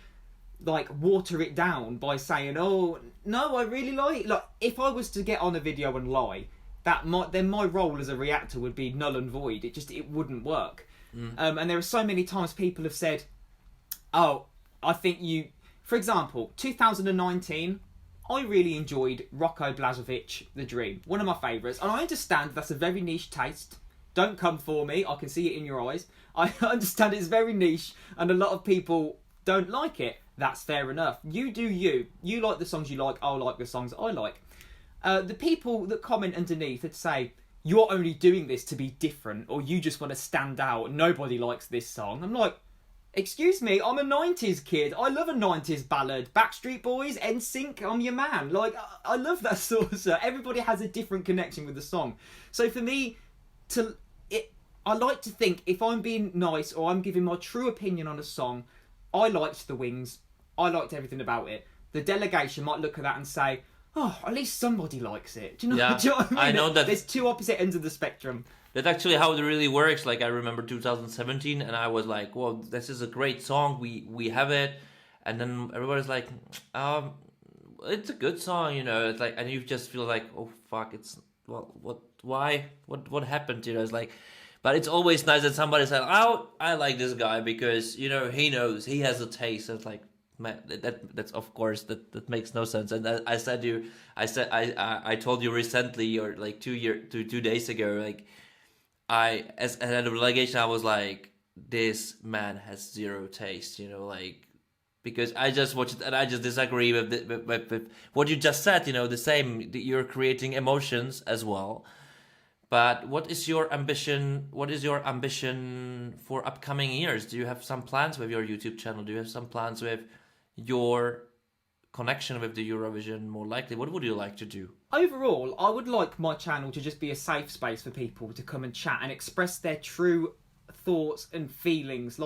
like water it down by saying, "Oh no, I really like." Like, if I was to get on a video and lie, then my role as a reactor would be null and void. It wouldn't work. And there are so many times people have said, "Oh, I think you." For example, 2019, I really enjoyed Rocco Blažević, The Dream, one of my favourites, and I understand that's a very niche taste. Don't come for me. I can see it in your eyes. I understand it's very niche and a lot of people don't like it. That's fair enough. You do you. You like the songs you like. I'll like the songs I like. The people that comment underneath that say, "You're only doing this to be different," or "You just want to stand out. Nobody likes this song." I'm like, excuse me, I'm a 90s kid. I love a 90s ballad. Backstreet Boys, NSYNC, I'm your man. Like, I love that sort of stuff. Everybody has a different connection with the song. So for me, I like to think if I'm being nice or I'm giving my true opinion on a song, I liked the wings, I liked everything about it. The delegation might look at that and say, "Oh, at least somebody likes it." Do you know, Yeah, do you know what I mean? I know that. There's two opposite ends of the spectrum. That's actually how it really works. Like, I remember 2017, and I was like, "Well, this is a great song. We have it," and then everybody's like, "It's a good song, you know." It's like, and you just feel like, "Oh fuck, it's why? What happened?" You know, it's like. But it's always nice that somebody said, "Oh, I like this guy because, you know, he knows, he has a taste." It's like, man, that's of course that makes no sense. And I told you recently, or like 2 days ago, like as a head of delegation, I was like, this man has zero taste, you know, like, because I just watched it and I just disagree with what you just said. You know, the same, you're creating emotions as well. But what is your ambition? What is your ambition for upcoming years? Do you have some plans with your YouTube channel? Do you have some plans with your connection with the Eurovision more likely? What would you like to do? Overall, I would like my channel to just be a safe space for people to come and chat and express their true thoughts and feelings.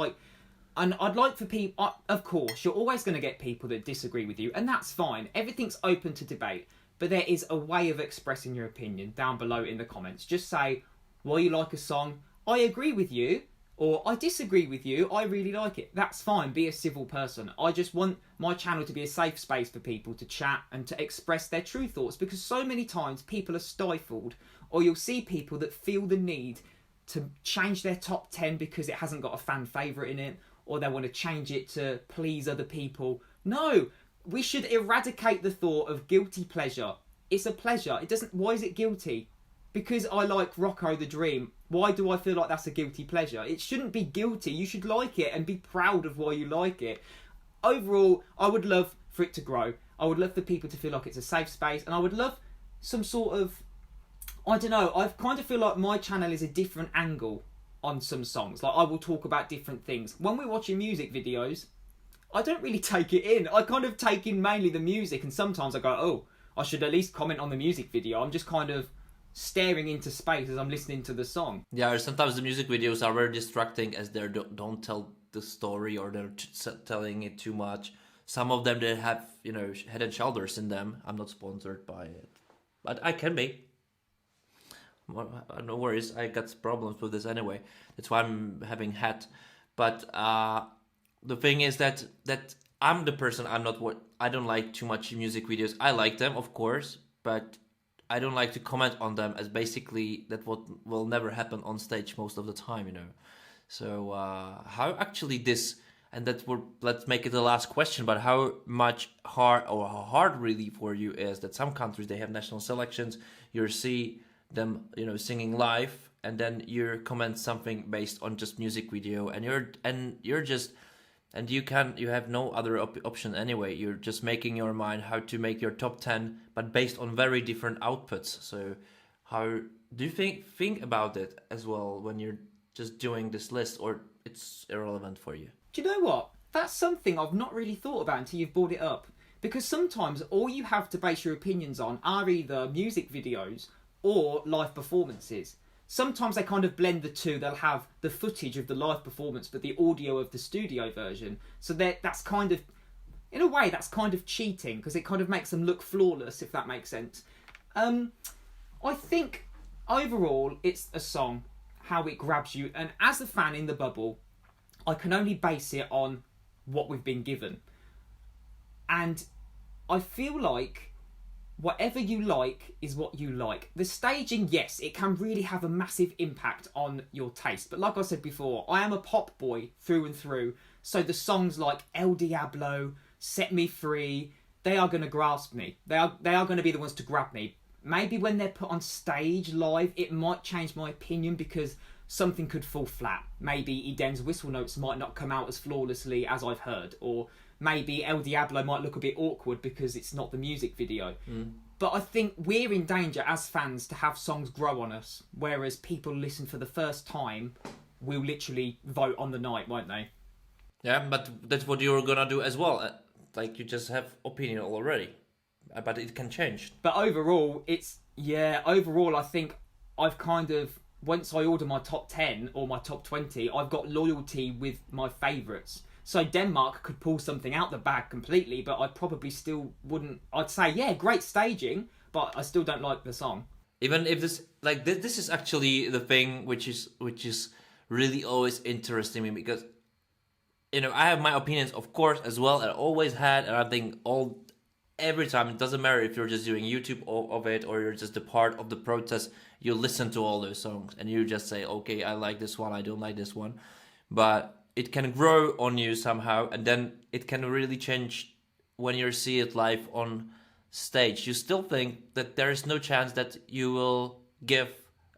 And I'd like for people, of course, you're always going to get people that disagree with you, and that's fine. Everything's open to debate. But there is a way of expressing your opinion down below in the comments. Just say, "Well, you like a song, I agree with you," or "I disagree with you, I really like it." That's fine, be a civil person. I just want my channel to be a safe space for people to chat and to express their true thoughts, because so many times people are stifled, or you'll see people that feel the need to change their top 10 because it hasn't got a fan favourite in it, or they want to change it to please other people. No, we should eradicate the thought of guilty pleasure. It's a pleasure. It doesn't. Why is it guilty? Because I like Rocco the Dream. Why do I feel like that's a guilty pleasure? It shouldn't be guilty. You should like it and be proud of why you like it. Overall, I would love for it to grow. I would love for people to feel like it's a safe space, and I would love some sort of, I don't know, I kind of feel like my channel is a different angle on some songs. Like, I will talk about different things. When we're watching music videos, I don't really take it in. I kind of take in mainly the music, and sometimes I go, oh, I should at least comment on the music video. I'm just kind of staring into space as I'm listening to the song. Yeah, or sometimes the music videos are very distracting as they don't tell the story, or they're telling it too much. Some of them, they have, you know, Head and Shoulders in them. I'm not sponsored by it, but I can be. No worries, I got problems with this anyway. That's why I'm having hat. But the thing is that I'm the person. I don't like too much music videos. I like them, of course, but I don't like to comment on them, as basically that what will never happen on stage most of the time, you know. So how actually this, and let's make it the last question, but how much hard really for you is that some countries, they have national selections, you see them, you know, singing live, and then you comment something based on just music video, and you have no other option anyway. You're just making your mind how to make your top 10, but based on very different outputs. So how do you think about it as well when you're just doing this list, or it's irrelevant for you? Do you know what? That's something I've not really thought about until you've brought it up. Because sometimes all you have to base your opinions on are either music videos or live performances. Sometimes they kind of blend the two. They'll have the footage of the live performance but the audio of the studio version. So that's kind of, in a way, that's kind of cheating, because it kind of makes them look flawless, if that makes sense. I think overall it's a song, how it grabs you, and as a fan in the bubble, I can only base it on what we've been given. And I feel like whatever you like is what you like. The staging, yes, it can really have a massive impact on your taste. But like I said before, I am a pop boy through and through. So the songs like El Diablo, Set Me Free, they are going to grasp me. They are going to be the ones to grab me. Maybe when they're put on stage live, it might change my opinion, because something could fall flat. Maybe Eden's whistle notes might not come out as flawlessly as I've heard, or maybe El Diablo might look a bit awkward because it's not the music video. But I think we're in danger as fans to have songs grow on us, whereas people listen for the first time will literally vote on the night, won't they? Yeah, but that's what you're gonna do as well. Like, you just have opinion already, but it can change. But overall, overall I think I've kind of, once I order my top 10 or my top 20, I've got loyalty with my favourites. So Denmark could pull something out the bag completely, but I probably still wouldn't. I'd say, yeah, great staging, but I still don't like the song. Even if this is actually the thing which is really always interesting me, because, you know, I have my opinions, of course, as well, and I always had, and I think every time, it doesn't matter if you're just doing YouTube of it, or you're just a part of the protest, you listen to all those songs and you just say, okay, I like this one, I don't like this one. But it can grow on you somehow, and then it can really change when you see it live on stage. You still think that there is no chance that you will give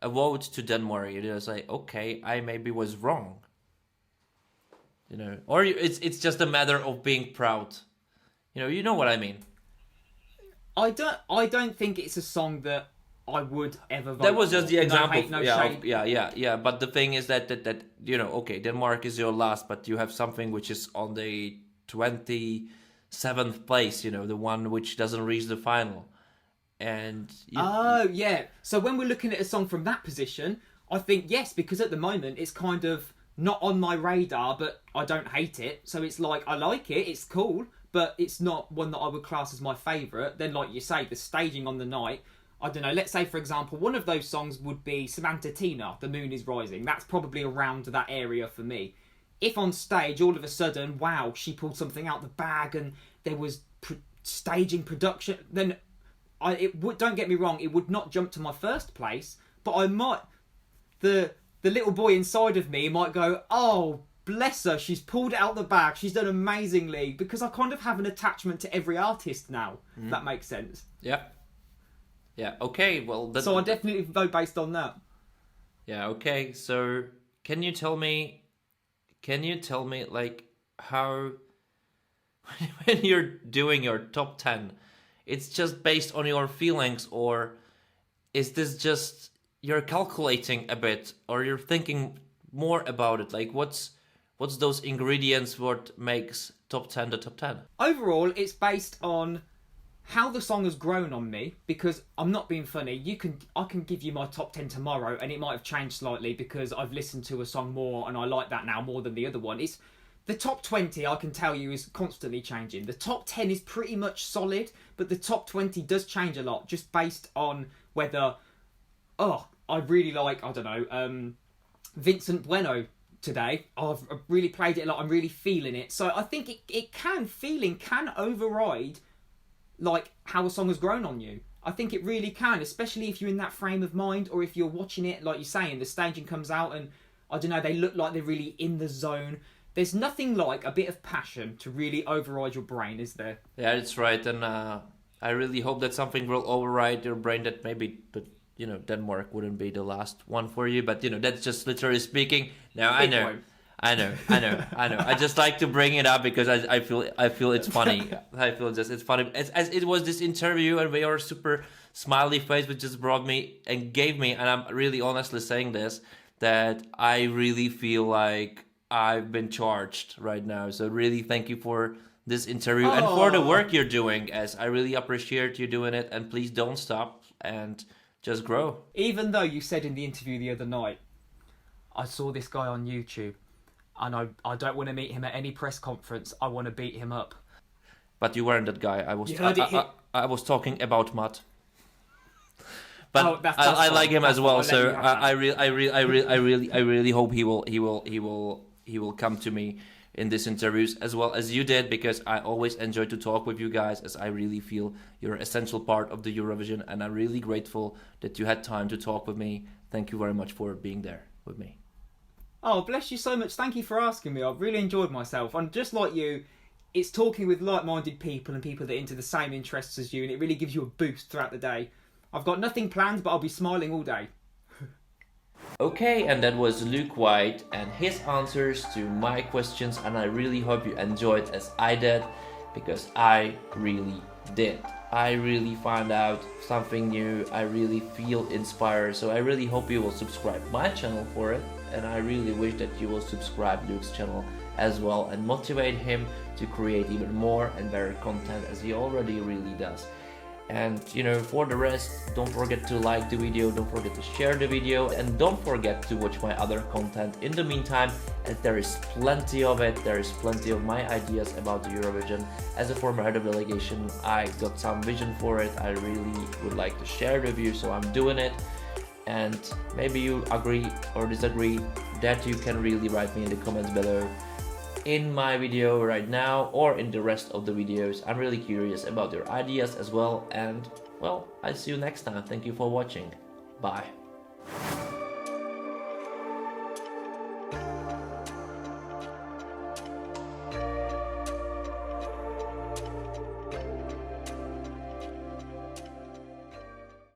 a vote to Denmark. You just say, okay, I maybe was wrong. You know, or it's just a matter of being proud. You know what I mean. I don't think it's a song that I would ever vote. That was just the example. No hate, no shade. Yeah. But the thing is that you know, okay, Denmark is your last, but you have something which is on the 27th place. You know, the one which doesn't reach the final. And yeah. So when we're looking at a song from that position, I think yes, because at the moment it's kind of not on my radar, but I don't hate it. So it's like, I like it, it's cool, but it's not one that I would class as my favourite. Then, like you say, the staging on the night, I don't know, let's say, for example, one of those songs would be Samantha Tina, The Moon is Rising. That's probably around that area for me. If on stage, all of a sudden, wow, she pulled something out the bag and there was staging production, then don't get me wrong, it would not jump to my first place, but I might... The the little boy inside of me might go, oh, bless her, she's pulled it out the bag, she's done amazingly, because I kind of have an attachment to every artist now, if that makes sense. Yeah. Yeah, okay, well... So I definitely vote based on that. Yeah, okay, so can you tell me, like, how... when you're doing your top 10, it's just based on your feelings, or is this just you're calculating a bit, or you're thinking more about it? Like, what's those ingredients what makes top 10 the top 10? Overall, it's based on how the song has grown on me, because I'm not being funny. I can give you my top 10 tomorrow, and it might have changed slightly because I've listened to a song more, and I like that now more than the other one. It's the top 20, I can tell you, is constantly changing. The top 10 is pretty much solid, but the top 20 does change a lot, just based on whether, I really like, I don't know, Vincent Bueno today. I've really played it a lot. I'm really feeling it. So I think feeling can override like how a song has grown on you. I think it really can, especially if you're in that frame of mind, or if you're watching it, like you're saying, the staging comes out and, I don't know, they look like they're really in the zone. There's nothing like a bit of passion to really override your brain, is there? Yeah, that's right. And I really hope that something will override your brain, that maybe, but Denmark wouldn't be the last one for you. But that's just literally speaking. Now I know. I just like to bring it up because I feel it's funny. I feel it's funny. As it was this interview, and we are super smiley face, which just brought me and gave me, and I'm really honestly saying this, that I really feel like I've been charged right now. So really thank you for this interview and for the work you're doing, as I really appreciate you doing it, and please don't stop and just grow. Even though you said in the interview the other night, I saw this guy on YouTube and I don't want to meet him at any press conference, I want to beat him up. But you weren't that guy. I was talking about Matt. But I like him as well, so I really hope he will come to me in these interviews as well as you did, because I always enjoy to talk with you guys, as I really feel you're an essential part of the Eurovision, and I'm really grateful that you had time to talk with me. Thank you very much for being there with me. Oh, bless you so much. Thank you for asking me. I've really enjoyed myself. And just like you, it's talking with like-minded people and people that are into the same interests as you, and it really gives you a boost throughout the day. I've got nothing planned, but I'll be smiling all day. Okay, and that was Luke White and his answers to my questions, and I really hope you enjoyed as I did, because I really did. I really found out something new. I really feel inspired, so I really hope you will subscribe my channel for it, and I really wish that you will subscribe Luke's channel as well and motivate him to create even more and better content, as he already really does. And for the rest, don't forget to like the video, don't forget to share the video, and don't forget to watch my other content in the meantime, as there is plenty of it. There is plenty of my ideas about the Eurovision. As a former head of delegation, I got some vision for it. I really would like to share the view, so I'm doing it. And maybe you agree or disagree, that you can really write me in the comments below, in my video right now or in the rest of the videos. I'm really curious about your ideas as well, and well, I'll see you next time. Thank you for watching. Bye.